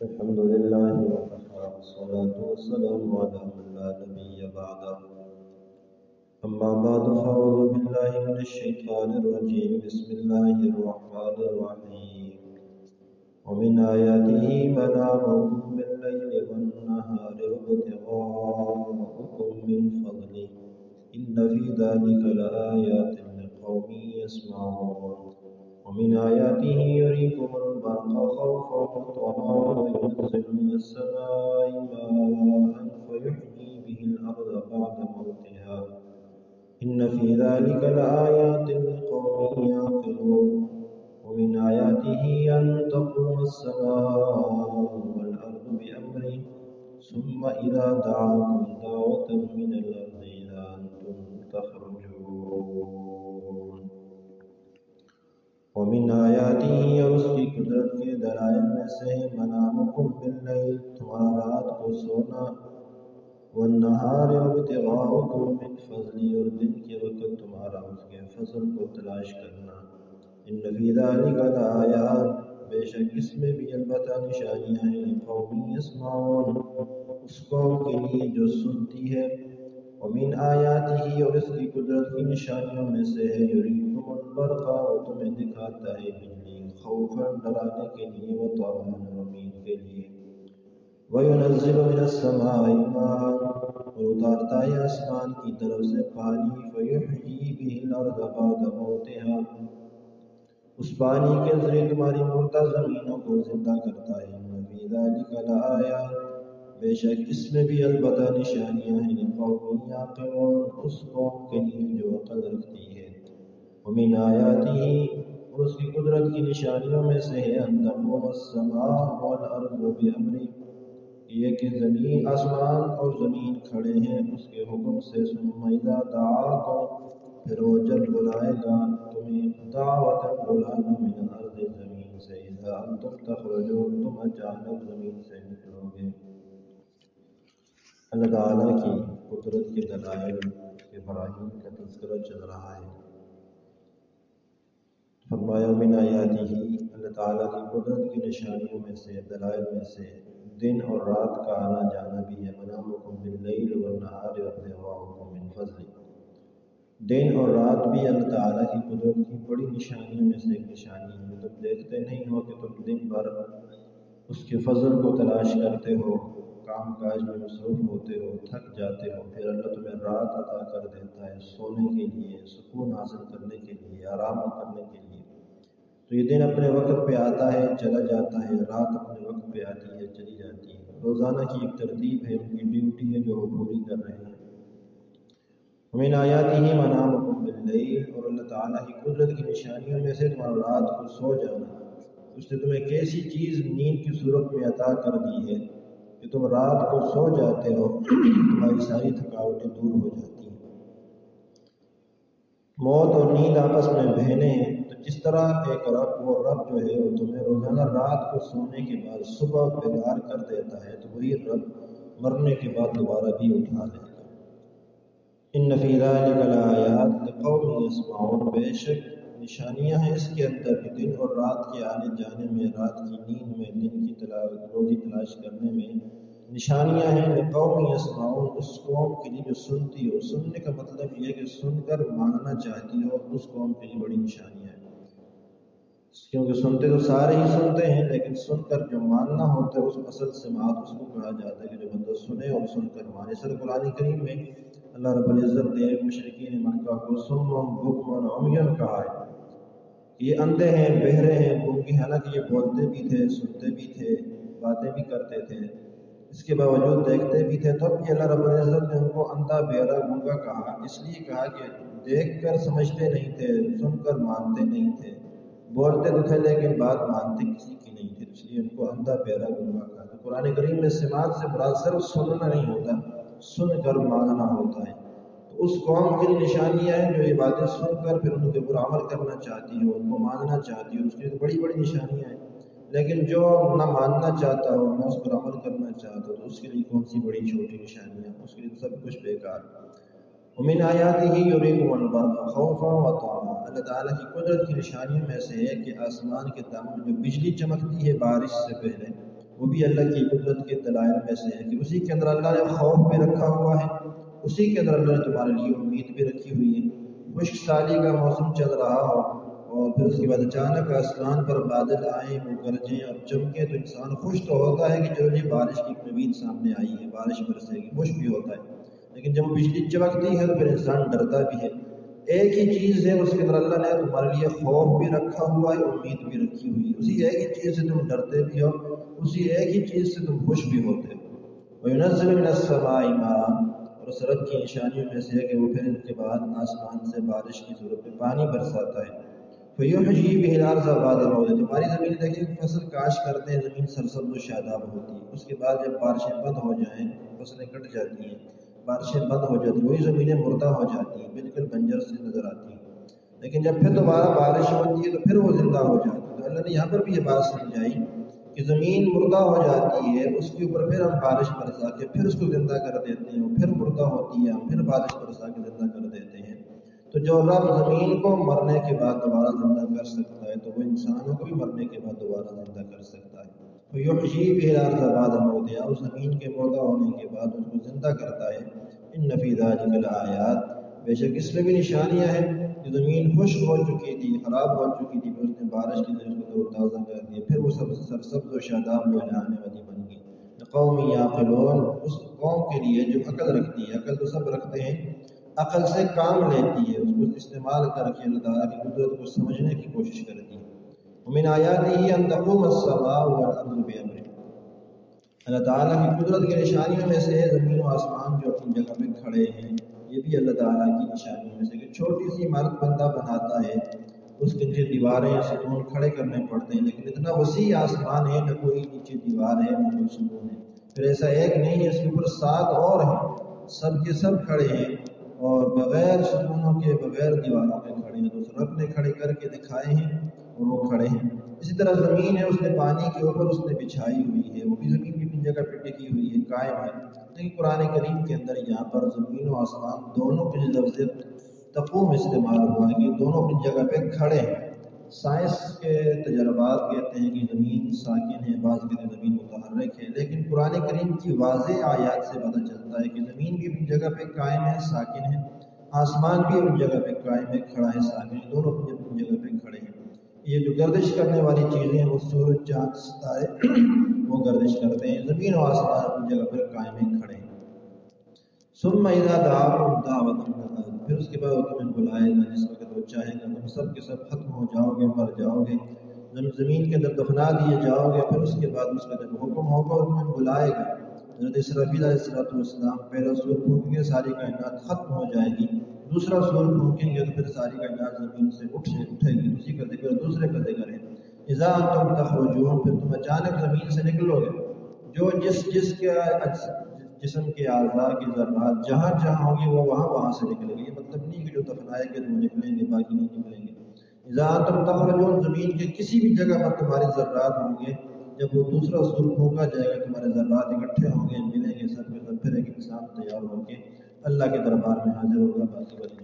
الحمد لله وكفى والصلاة والسلام على من لا نبي بعده. أما بعد فأعوذ بالله من الشيطان الرجيم. بسم الله الرحمن الرحيم. ومن آياته منامكم بالليل والنهار وابتغاؤكم من فضله إن في ذلك لآيات لقوم يسمعون. ومن آياته يريكم البرق خوفا وطمعا وينزل من السماء ماء فيحيي به الأرض بعد موتها إن في ذلك لآيات لقوم يعقلون. ومن آياته أن تقوم السماء والأرض بأمره ثم إذا دعاكم دعوة من الأرض إذا أنتم تخرجون. ومن آیاته اور اس کی قدرت کے دلائل میں سے منامکم باللیل تمہارا رات کو سونا والنہار ابتغاؤکم من فضلی اور دن کے وقت تمہارا اس کے فضل کو تلاش کرنا. ان فی ذلک لآیات بے شک اس میں بھی البتہ نشانیاں ہیں لقوم یسمعون اس قوم کے لیے جو سنتی ہے. ومن آیاتہ اور اس کی قدرت کی نشانیوں میں سے ہے یریکم البرق وہ تمہیں دکھاتا ہے بجلی خوفا ڈرانے کے لیے وطمعا امید کے لیے. وینزل من السماء ماء اور اتارتا ہے آسمان کی طرف سے پانی فیحیی به الارض بعد موتها اس پانی کے ذریعے تمہاری مردہ زمینوں کو زندہ کرتا ہے. ان فی ذلک لآیات بے شک اس میں بھی البتہ نشانیاں ہیں لقوم یعقلون اس قوم کے لیے جو عقل رکھتی ہے. ومن آیاتہ اور اس کی قدرت کی نشانیوں میں سے ہے ان تقوم السماء والارض بامرہ یہ کہ زمین آسمان اور زمین کھڑے ہیں اس کے حکم سے. ثم اذا دعاکم پھر وہ جب بلائے گا تمہیں دعوت بلانا من الارض زمین سے اذا انتم تخرجون تم اچانک زمین سے نکلو گے. اللہ تعالیٰ کی قدرت کے دلائل کے براہین کا تذکرہ چل رہا ہے. فرمایا من آیاتہ اللہ تعالیٰ کی قدرت کی نشانیوں میں سے دلائل میں سے دن اور رات کا آنا جانا بھی ہے. منامکم باللیل والنہار وابتغاؤکم من فضلہ دن اور رات بھی اللہ تعالیٰ کی قدرت کی بڑی نشانیوں میں سے ایک نشانی ہے. تم دیکھتے نہیں ہو کہ تم دن بھر اس کے فضل کو تلاش کرتے ہو کام کاج میں مصروف ہوتے ہو تھک جاتے ہو پھر اللہ تمہیں رات عطا کر دیتا ہے سونے کے لیے سکون حاصل کرنے کے لیے آرام کرنے کے لیے. تو یہ دن اپنے وقت پہ آتا ہے چلا جاتا ہے رات اپنے وقت پہ آتی ہے چلی جاتی ہے. روزانہ کی ایک ترتیب ہے ان کی ڈیوٹی ہے جو وہ پوری کر رہے ہیں. ومن آیاتہ منامکم باللیل اور اللہ تعالیٰ کی قدرت کی نشانیوں میں سے تمہارا رات کو سو جانا. اس نے تمہیں کیسی چیز نیند کی صورت میں عطا کر دی ہے کہ تم رات کو سو جاتے ہو تمہاری ساری تھکاوٹیں دور ہو جاتی ہیں. موت اور نیند آپس میں بہنیں ہیں تو جس طرح ایک رب جو ہے وہ تمہیں روزانہ رات کو سونے کے بعد صبح بیدار کر دیتا ہے تو وہی رب مرنے کے بعد دوبارہ بھی اٹھا لے گا. ان فی ذلک لآیات لقوم یسمعون بے شک نشانیاں ہیں اس کے اندر کہ دن اور رات کے آنے جانے میں رات کی نیند میں دن کی روزی تلاش کرنے میں نشانیاں ہیں لقوم یسمعون اس قوم کے لیے جو سنتی ہو. سننے کا مطلب یہ ہے کہ سن کر ماننا چاہتی ہو اس قوم کے لیے بڑی نشانیاں ہیں. کیونکہ سنتے تو سارے ہی سنتے ہیں لیکن سن کر جو ماننا ہوتا ہے اس اصل سماعت اس کو کہا جاتا ہے کہ جو بندہ سنے اور سن کر مانے. سر قرآن کریم میں اللہ رب العزت نے مشرکین مکہ کو صم بکم عمی کہا ہے. یہ اندھے ہیں بہرے ہیں گونگے حالانکہ یہ بولتے بھی تھے سنتے بھی تھے باتیں بھی کرتے تھے اس کے باوجود دیکھتے بھی تھے تب بھی اللہ رب العزت نے ان کو اندھا بہرا گونگا کہا. اس لیے کہا کہ دیکھ کر سمجھتے نہیں تھے سن کر مانتے نہیں تھے بولتے تو تھے لیکن بات مانتے کسی کی نہیں تھے اس لیے ان کو اندھا بہرا گونگا کہا. تو قرآن کریم میں سماعت سے مراد صرف سننا نہیں ہوتا سن کر ماننا ہوتا ہے. تو اس قوم کی نشانیاں ہیں جو یہ باتیں سن کر پھر ان کے اوپر عمل کرنا چاہتی ہو ان کو ماننا چاہتی ہو اس کی بڑی بڑی نشانیاں ہیں. لیکن جو نہ ماننا چاہتا ہو نہ اس پر عمل کرنا چاہتا ہو تو اس کے لیے کون سی بڑی چھوٹی نشانیاں اس کے لیے سب کچھ بیکار. ومن آیاتہ یریکم البرق خوفا وطمعا اللہ تعالیٰ کی قدرت کی نشانیوں میں سے ہے کہ آسمان کے دامن جو بجلی چمکتی ہے بارش سے پہلے وہ بھی اللہ کی قدرت کے دلائل میں سے ہے کہ اسی کے اندر اللہ نے خوف بھی رکھا ہوا ہے، اسی کے اندر اللہ نے تمہارے لیے امید بھی رکھی ہوئی ہے۔ خشک سالی کا موسم چل رہا ہو اور پھر اس کے بعد اچانک آسمان پر بادل آئیں، وہ گرجیں اور چمکیں، تو انسان خوش تو ہوتا ہے کہ چلو جی بارش کی امید سامنے آئی ہے، بارش برسے گی، خوش بھی ہوتا ہے۔ لیکن جب وہ بجلی چمکتی ہے تو پھر انسان ڈرتا بھی ہے۔ ایک ہی چیز ہے، اس کے اندر اللہ نے تمہارے لیے خوف بھی رکھا ہوا ہے، امید بھی رکھی ہوئی ہے۔ اسی ایک ہی چیز سے تم ڈرتے بھی ہو، اسی ایک ہی چیز سے تم خوش بھی ہوتے ہو۔ وَيُنَزِّلُ مِنَ السَّمَاءِ مَاءً، اور اس رب کی نشانیوں میں سے ہے کہ وہ پھر ان کے بعد آسمان سے بارش کی صورت میں پانی برساتا ہے۔ فَيُحْيِي بِهِ الْأَرْضَ بَعْدَ مَوْتِهَا، تمہاری زمین دیکھیں فصل کاشت کرتے ہیں، زمین سرسبز و شاداب ہوتی ہے، اس کے بعد جب بارشیں بند ہو جائیں فصلیں کٹ جاتی ہیں، بارشیں بند ہو جاتی ہیں، وہی زمینیں مردہ ہو جاتی ہیں، بالکل بنجر سے نظر آتی ہیں۔ لیکن جب پھر دوبارہ بارش ہوتی ہے تو پھر وہ زندہ ہو جاتی ہے۔ تو اللہ نے یہاں پر بھی یہ بات سمجھائی کہ زمین مردہ ہو جاتی ہے، اس کے اوپر پھر ہم بارش برسا کے پھر اس کو زندہ کر دیتے ہیں، پھر مردہ ہوتی ہے، ہم پھر بارش برسا کے زندہ کر دیتے ہیں۔ تو جو رب زمین کو مرنے کے بعد دوبارہ زندہ کر سکتا ہے تو وہ انسانوں کو بھی مرنے کے بعد دوبارہ زندہ کر سکتا ہے۔ تو یحیی بہ الارض بعد موتہا، اس زمین کے مردہ ہونے کے بعد اس کو زندہ کرتا ہے۔ ان فی ذلک لآیات، بے شک اس میں بھی نشانیاں ہیں کہ زمین خشک ہو چکی تھی، خراب ہو چکی تھی، پھر اس نے بارش کے ذریعے اس کو تر و تازہ کر دیا، پھر وہ سب سرسبز و شاداب جو ہے آنے والی بن گئی۔ قوم یعقلون، اس قوم کے لیے جو عقل رکھتی ہے، عقل تو سب رکھتے ہیں، عقل سے کام لیتی ہے، اس کو استعمال کر کے اللہ تعالیٰ کی قدرت کو سمجھنے کی کوشش کرتی ہے۔ ومن آیاتہ ان تقوم السماء والارض بامرہ، اللہ تعالیٰ کی قدرت کی نشانیوں میں سے زمین و آسمان جو اپنی جگہ پہ کھڑے ہیں، یہ بھی اللہ تعالیٰ کی نشانیوں میں سے کہ چھوٹی سی عمارت بندہ بناتا ہے، اس کے نیچے دیواریں ستون کھڑے کرنے پڑتے ہیں، لیکن اتنا وسیع آسمان ہے، نہ کوئی نیچے دیوار ہے نہ کوئی ستون ہے، پھر ایسا ایک نہیں ہے، اس کے اوپر 7 اور ہیں، سب کے سب کھڑے ہیں اور بغیر ستونوں کے بغیر دیواروں کے کھڑے ہیں، تو اس رب نے کھڑے کر کے دکھائے ہیں اور وہ کھڑے ہیں۔ اسی طرح زمین ہے، اس نے پانی کے اوپر اس نے بچھائی ہوئی ہے، وہ بھی زمین کی اپنی جگہ پہ ٹکی ہوئی ہے، قائم ہے۔ لیکن قرآن کریم کے اندر یہاں پر زمین و آسمان دونوں کے لفظ تقوم استعمال ہوا ہے کہ دونوں اپنی جگہ پہ کھڑے ہیں۔ سائنس کے تجربات کہتے ہیں کہ زمین ساکن ہے، بعض کہتے ہیں زمین متحرک ہے، لیکن قرآن کریم کی واضح آیات سے پتہ چلتا ہے کہ زمین بھی اپنی جگہ پہ قائم ہے، ساکن ہے، آسمان بھی اپنی جگہ پہ قائم ہے، کھڑا ہے، ساکن ہے، دونوں اپنی جگہ پہ کھڑے ہیں۔ یہ جو گردش کرنے والی چیزیں ہیں، وہ سورج، چاند، ستارے وہ گردش کرتے ہیں، زمین و آسمان اپنی جگہ پر قائم ہیں، کھڑے ہیں۔ ثم اذا دعاكم دعوة من الارض، پھر اس کے بعد وہ تمہیں بلائے گا جس وقت وہ چاہے گا، تم سب کے سب ختم ہو جاؤ گے، مر جاؤ گے، زمین کے اندر دفنا دیے جاؤ گے، پھر اس کے بعد اس کا جب حکم ہوگا وہ تمہیں بلائے گا۔ حضرت اسرافیل علیہ السلام پہلا سور پھونکیں گے، ساری کائنات ختم ہو جائے گی، دوسرا سور پھونکیں گے تو پھر ساری کائنات زمین سے اٹھے گی، اسی کا ذکر دوسرے کا ذکر ہے۔ اذا انتم تخرجون، پھر تم اچانک زمین سے نکلو گے، جو جس کے جسم کے اعضاء کی ذرات جہاں جہاں ہوں گی وہ وہاں سے نکلیں گے۔ یہ مطلب نہیں کہ جو دفنائے گے تو وہ نکلیں گے، باقی نہیں نکلیں گے۔ اذا انتم تخرجون، زمین کے کسی بھی جگہ پر تمہارے ذرات ہوں گے، جب وہ دوسرا سور پھونکا جائے گا تمہارے ذرات اکٹھے ہوں گے، ملیں گے سب کے سب، پھر ایک انسان تیار ہو کے اللہ کے دربار میں حاضر ہوگا، باقی والی